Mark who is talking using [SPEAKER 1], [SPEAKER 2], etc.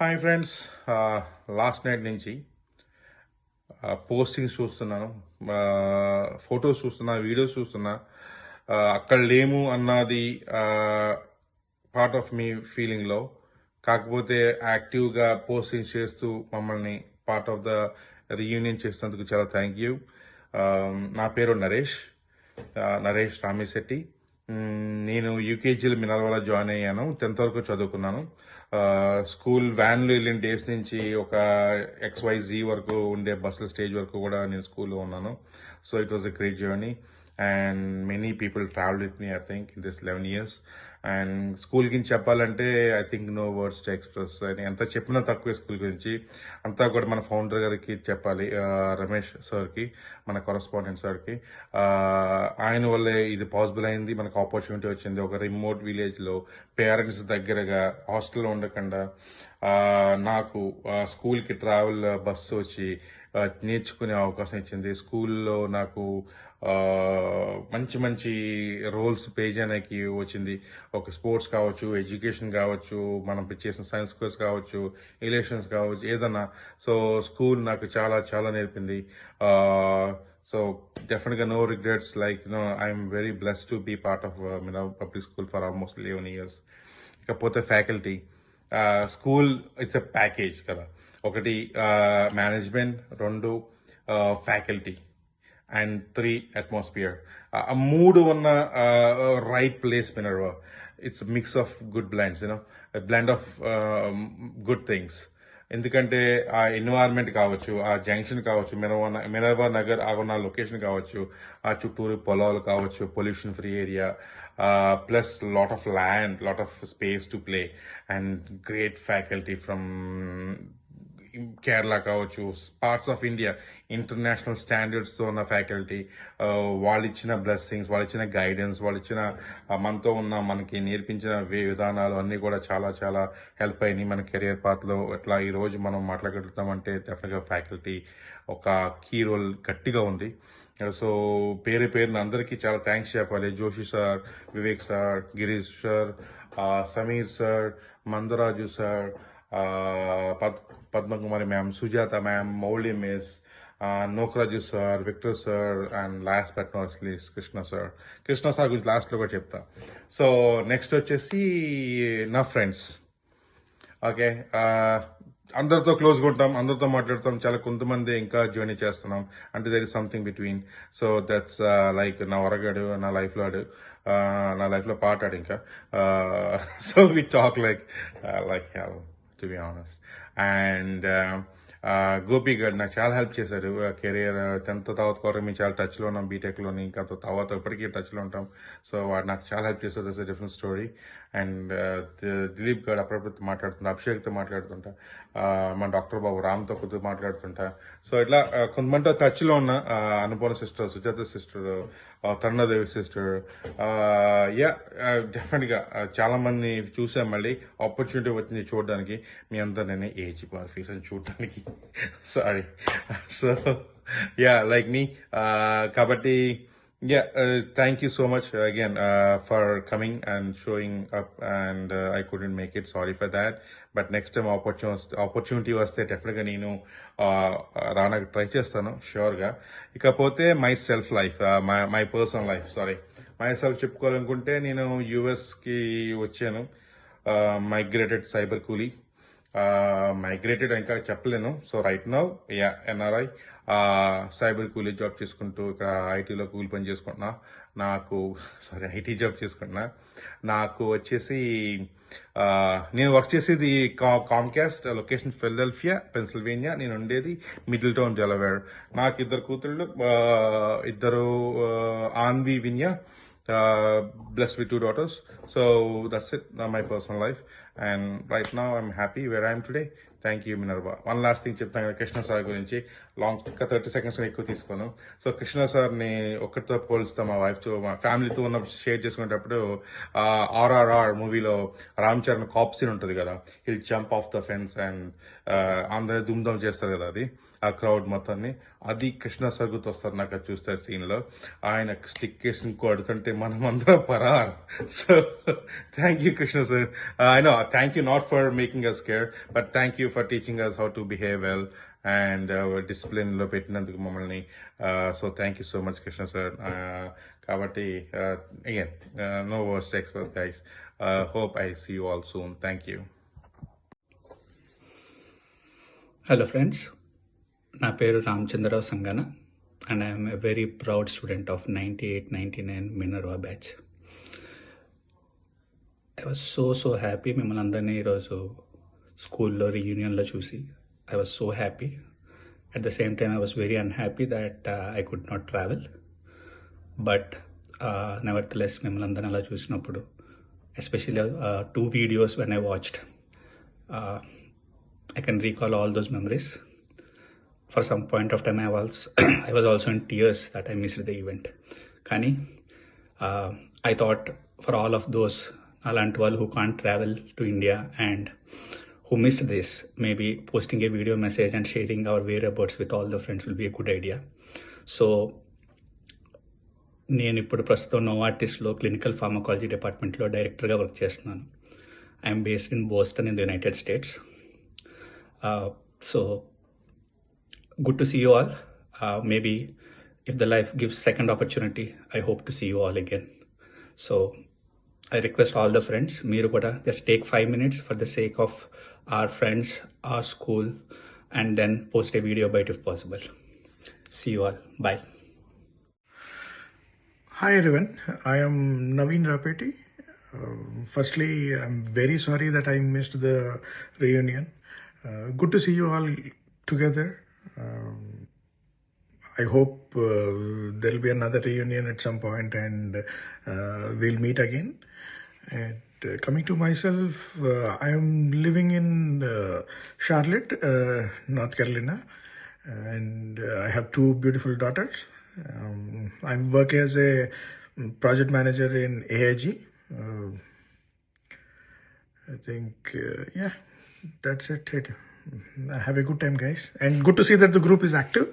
[SPEAKER 1] Hi friends. Last night నుంచి postings చూస్తున్నాను, photos చూస్తున్నా, వీడియోస్ చూస్తున్నా. అక్కడ లేము అన్నది పార్ట్ ఆఫ్ మీ ఫీలింగ్లో. కాకపోతే యాక్టివ్గా పోస్టింగ్స్ చేస్తూ మమ్మల్ని పార్ట్ ఆఫ్ ద రీయూనియన్ చేసినందుకు చాలా థ్యాంక్ యూ. నా పేరు నరేష్ రామిశెట్టి. నేను యూకేజీలో మినర్వాలో జాయిన్ అయ్యాను. 10th వరకు చదువుకున్నాను. స్కూల్ వ్యాన్లో వెళ్ళిన డేస్ నుంచి ఒక XYZ వరకు ఉండే బస్సుల స్టేజ్ వరకు కూడా నేను స్కూల్లో ఉన్నాను. So it was a great journey and many people travel with me I think in this 11 years. And school గురించి చెప్పాలంటే I think no words to express. అని ఎంత చెప్పినా తక్కువే స్కూల్ గురించి. అంతా కూడా మన ఫౌండర్ గారికి చెప్పాలి, రమేష్ సార్కి, మన కరస్పాండెంట్ సార్కి. ఆయన వల్లే ఇది పాసిబుల్ అయింది, మనకు ఆపర్చునిటీ వచ్చింది. ఒక రిమోట్ విలేజ్లో పేరెంట్స్ దగ్గరగా హాస్టల్లో ఉండకుండా నాకు స్కూల్కి ట్రావెల్ బస్సు వచ్చి నేర్చుకునే అవకాశం ఇచ్చింది. స్కూల్లో నాకు మంచి మంచి రోల్స్ పే చేయడానికి వచ్చింది. ఒక స్పోర్ట్స్ కావచ్చు, ఎడ్యుకేషన్ కావచ్చు, మనం చేసిన సైన్స్ కోర్స్ కావచ్చు, ఎలక్షన్స్ కావచ్చు, ఏదన్నా. సో స్కూల్ నాకు చాలా చాలా నేర్పింది. సో డెఫినెట్గా no regrets. Like I'm very blessed to be part of public school for almost 11 years. ఇకపోతే faculty, school it's a package కదా. ఒకటి మేనేజ్మెంట్, 2 ఫ్యాకల్టీ అండ్ 3 అట్మాస్ఫియర్. ఆ 3 ఉన్న right place Minerva. It's mix of good blends, blend of good things. ఎందుకంటే ఆ environment కావచ్చు, ఆ junction కావచ్చు, మినర్వా నగర్ ఉన్న లొకేషన్ కావచ్చు, ఆ చుట్టూరు పొలాలు కావచ్చు, pollution free area, plus lot of land, lot of space to play and great faculty from Kerala కావచ్చు, పార్ట్స్ ఆఫ్ ఇండియా, ఇంటర్నేషనల్ స్టాండర్డ్స్తో ఉన్న ఫ్యాకల్టీ. వాళ్ళు ఇచ్చిన బ్లెస్సింగ్స్, వాళ్ళు ఇచ్చిన గైడెన్స్, వాళ్ళు ఇచ్చిన మనతో ఉన్న మనకి నేర్పించిన విధానాలు అన్నీ కూడా చాలా చాలా హెల్ప్ అయినాయి మన కెరియర్ పాత్లో. ఎట్లా ఈరోజు మనం మాట్లాడగలుగుతామంటే డెఫినెట్గా ఫ్యాకల్టీ ఒక కీ రోల్ గట్టిగా ఉంది. సో పేరున అందరికీ చాలా థ్యాంక్స్ చెప్పాలి. Joshi sir, Vivek sir, Girish sir, Sameer sir, Mandaraju sir, Padmakumari ma'am, Sujatha ma'am, Mouli miss, Nokaraju sir, Victor sir, and last but not least Krishna sir గురించి లాస్ట్లో కూడా చెప్తా. సో నెక్స్ట్ వచ్చేసి నా ఫ్రెండ్స్. ఓకే, అందరితో క్లోజ్గా ఉంటాం, అందరితో మాట్లాడతాం. చాలా కొంతమంది ఇంకా జర్నీ చేస్తున్నాం అంటే there is something between. So that's like నా వరగాడు, నా లైఫ్లో పాట ఆడు ఇంకా. So we talk like hell to be honest. And Gopi garu నాకు చాలా హెల్ప్ చేశాడు కెరియర్. 10th తర్వాత కూడా మేము చాలా టచ్లో ఉన్నాం, బీటెక్లోని. ఇంకా తర్వాత ఇప్పటికీ టచ్లో ఉంటాం. సో వాడు నాకు చాలా హెల్ప్ చేశాడు. That's a different story. And Dilip గారు అప్పుడప్పుడు మాట్లాడుతుంటా, అభిషేక్తో మాట్లాడుతుంటా, మన డాక్టర్ బాబు రామ్తో కొద్దిగా మాట్లాడుతుంటా. సో ఇట్లా కొంతమందితో టచ్లో ఉన్న Annapurna sister, Sujatha sister, Tarunadevi sister. డెఫినెట్గా చాలా మంది చూసాం. మళ్ళీ ఆపర్చునిటీ వచ్చింది చూడడానికి. మీ అంతా నేను ఏజ్ బార్ ఫేస్ అని చూడడానికి. సారీ. సో లైక్ మీ. కాబట్టి thank you so much again for coming and showing up, and I couldn't make it, sorry for that. But next time opportunity vaste definitely నేను రానకు try చేస్తాను షూర్గా. ఇకపోతే my self life, my personal life, my self చెప్పుకోవాలనుకుంటే నేను యూఎస్కి వచ్చాను. Migrated cyber coolie. Migrated ఇంకా చెప్పలేను. So right now NRI cyber coolie job చేసుకుంటూ ఇక్కడ ఐటీలో కూలి పని చేసుకుంటున్నా. ఐటీ జాబ్ చేసుకుంటున్నా. నాకు వచ్చేసి నేను వర్క్ చేసేది కామ్కాస్ట్, లొకేషన్ ఫిలడెల్ఫియా, పెన్సిల్వేనియా. నేను ఉండేది మిడిల్ టౌన్, డెలవేర్. నాకు 2 కూతుళ్ళు, 2 Anvi, Vinya, blessed with 2 daughters. So that's it, my personal life. And right now I'm happy where I am today. Thank you Minerva. One last thing చెప్తాను కదా Krishna sir గురించి. Long 30 seconds ఎక్కువ తీసుకోను. So Krishna సార్ని ఒక్కరితో పోల్చుతా మా వైఫ్తో, మా ఫ్యామిలీతో ఉన్న షేర్ చేసుకునేటప్పుడు RRR మూవీలో రామ్ చరణ్ కాప్ సీన్ ఉంటుంది కదా, hill jump off the fence and అందరూ దుమ్దమ్ చేస్తారు కదా, అది ఆ క్రౌడ్ మొత్తాన్ని, అది కృష్ణ సార్ గుర్తొస్తారు నాకు అది చూస్తే సీన్లో. ఆయన స్టిక్ కేసు ఇంకో అడుగుతుంటే మనం అందరం పరార్. So thank you Krishna sir. I know, thank you not for making us scared, but thank you for teaching us how to behave well and discipline లో పెట్టినందుకు మమ్మల్ని. So thank you so much Krishna sir. కాబట్టి again no words to express guys. Hope I see you all soon. Thank you.
[SPEAKER 2] Hello friends, నా పేరు Ramachandrarao Sangana and I'm a very proud student of 98-99 Minerva batch. I was so happy మిమ్మల్ని అందరినీ ఈరోజు స్కూల్లో రీయూనియన్లో చూసి. I was so happy. At the same time I was very unhappy that I could not travel. But నెవర్త్ మిమ్మల్ని అందరినీ అలా చూసినప్పుడు, especially 2 videos when I watched, I can recall all those memories. For some point of time I was also in tears that I missed the event. Kani I thought for all of those alanti vallu who can't travel to India and who missed this, maybe posting a video message and sharing our whereabouts with all the friends will be a good idea. So నేను ఇప్పుడు ప్రస్తుతం నోవార్టిస్లో clinical pharmacology డిపార్ట్మెంట్లో డైరెక్టర్గా work చేస్తున్నాను. I'm based in Boston in the United states. So good to see you all. Maybe if the life gives second opportunity, I hope to see you all again. So I request all the friends, meeru kuda just take 5 minutes for the sake of our friends, our school, and then post a video bite if possible. See you all. Bye.
[SPEAKER 3] Hi everyone, I am Naveen Rapeti. Firstly, I'm very sorry that I missed the reunion. Good to see you all together. I hope there'll be another reunion at some point and we'll meet again. And coming to myself, I am living in Charlotte, North Carolina, and I have 2 beautiful daughters. I work as a project manager in AIG. I think, yeah, that's it. Have a good time, guys, and good to see that the group is active.